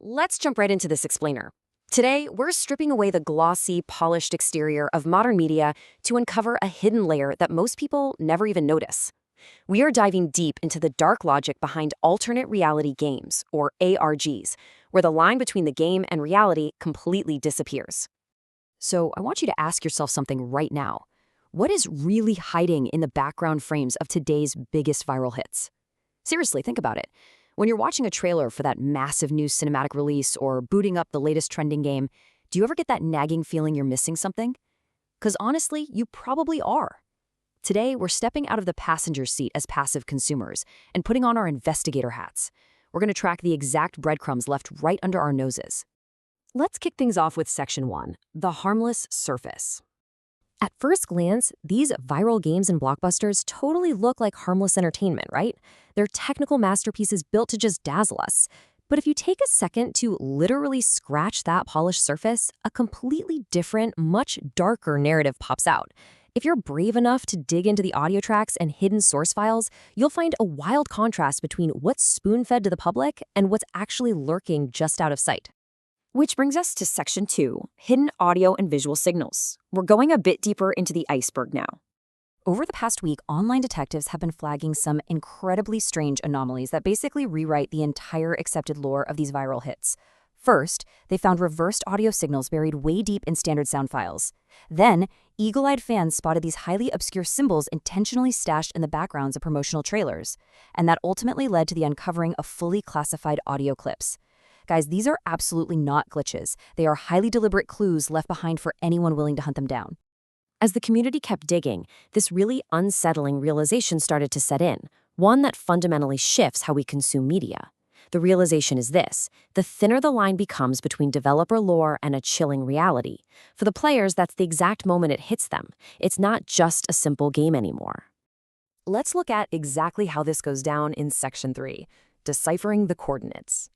let's jump right into this explainer. Today, we're stripping away the glossy, polished exterior of modern media to uncover a hidden layer that most people never even notice. We are diving deep into the dark logic behind alternate reality games, or ARGs, where the line between the game and reality completely disappears. So I want you to ask yourself something right now. What is really hiding in the background frames of today's biggest viral hits? Seriously, think about it. When you're watching a trailer for that massive new cinematic release or booting up the latest trending game, do you ever get that nagging feeling you're missing something? Because honestly, you probably are. Today, we're stepping out of the passenger seat as passive consumers and putting on our investigator hats. We're going to track the exact breadcrumbs left right under our noses. Let's kick things off with Section 1, the harmless surface. At first glance, these viral games and blockbusters totally look like harmless entertainment, right? They're technical masterpieces built to just dazzle us. But if you take a second to literally scratch that polished surface, a completely different, much darker narrative pops out. If you're brave enough to dig into the audio tracks and hidden source files, you'll find a wild contrast between what's spoon-fed to the public and what's actually lurking just out of sight. Which brings us to Section 2, hidden audio and visual signals. We're going a bit deeper into the iceberg now. Over the past week, online detectives have been flagging some incredibly strange anomalies that basically rewrite the entire accepted lore of these viral hits. First, they found reversed audio signals buried way deep in standard sound files. Then, eagle-eyed fans spotted these highly obscure symbols intentionally stashed in the backgrounds of promotional trailers. And that ultimately led to the uncovering of fully classified audio clips. Guys, these are absolutely not glitches. They are highly deliberate clues left behind for anyone willing to hunt them down. As the community kept digging, this really unsettling realization started to set in, one that fundamentally shifts how we consume media. The realization is this: the thinner the line becomes between developer lore and a chilling reality. For the players, that's the exact moment it hits them. It's not just a simple game anymore. Let's look at exactly how this goes down in Section 3, deciphering the coordinates.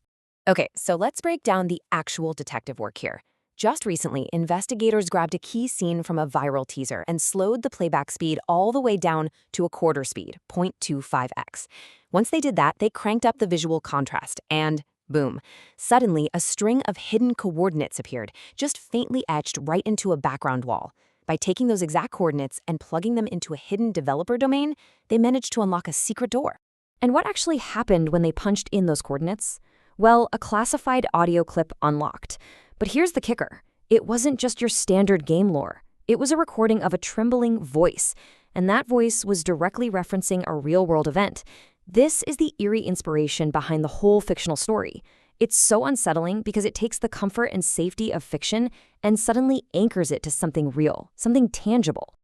Okay, so let's break down the actual detective work here. Just recently, investigators grabbed a key scene from a viral teaser and slowed the playback speed all the way down to a quarter speed, 0.25x. Once they did that, they cranked up the visual contrast, and boom, suddenly a string of hidden coordinates appeared, just faintly etched right into a background wall. By taking those exact coordinates and plugging them into a hidden developer domain, they managed to unlock a secret door. And what actually happened when they punched in those coordinates? Well, a classified audio clip unlocked. But here's the kicker. It wasn't just your standard game lore. It was a recording of a trembling voice, and that voice was directly referencing a real-world event. This is the eerie inspiration behind the whole fictional story. It's so unsettling because it takes the comfort and safety of fiction and suddenly anchors it to something real, something tangible.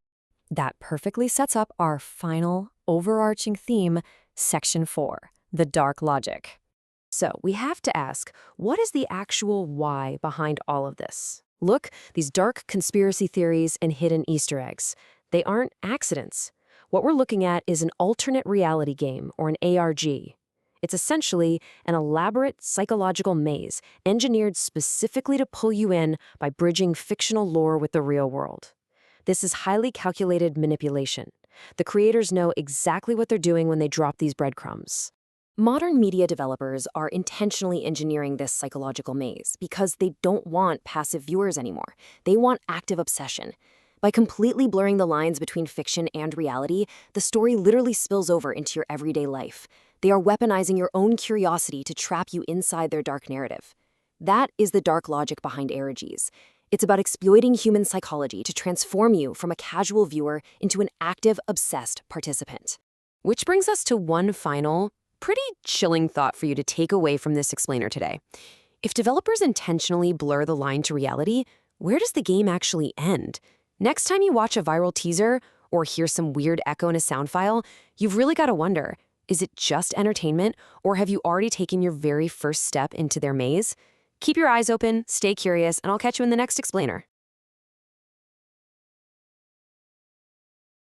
That perfectly sets up our final, overarching theme, Section 4, the dark logic. So we have to ask, what is the actual why behind all of this? Look, these dark conspiracy theories and hidden Easter eggs. They aren't accidents. What we're looking at is an alternate reality game, or an ARG. It's essentially an elaborate psychological maze engineered specifically to pull you in by bridging fictional lore with the real world. This is highly calculated manipulation. The creators know exactly what they're doing when they drop these breadcrumbs. Modern media developers are intentionally engineering this psychological maze because they don't want passive viewers anymore. They want active obsession. By completely blurring the lines between fiction and reality, the story literally spills over into your everyday life. They are weaponizing your own curiosity to trap you inside their dark narrative. That is the dark logic behind ARGs. It's about exploiting human psychology to transform you from a casual viewer into an active, obsessed participant. Which brings us to one final, pretty chilling thought for you to take away from this explainer today. If developers intentionally blur the line to reality, where does the game actually end? Next time you watch a viral teaser or hear some weird echo in a sound file, you've really got to wonder, is it just entertainment, or have you already taken your very first step into their maze? Keep your eyes open, stay curious, and I'll catch you in the next explainer.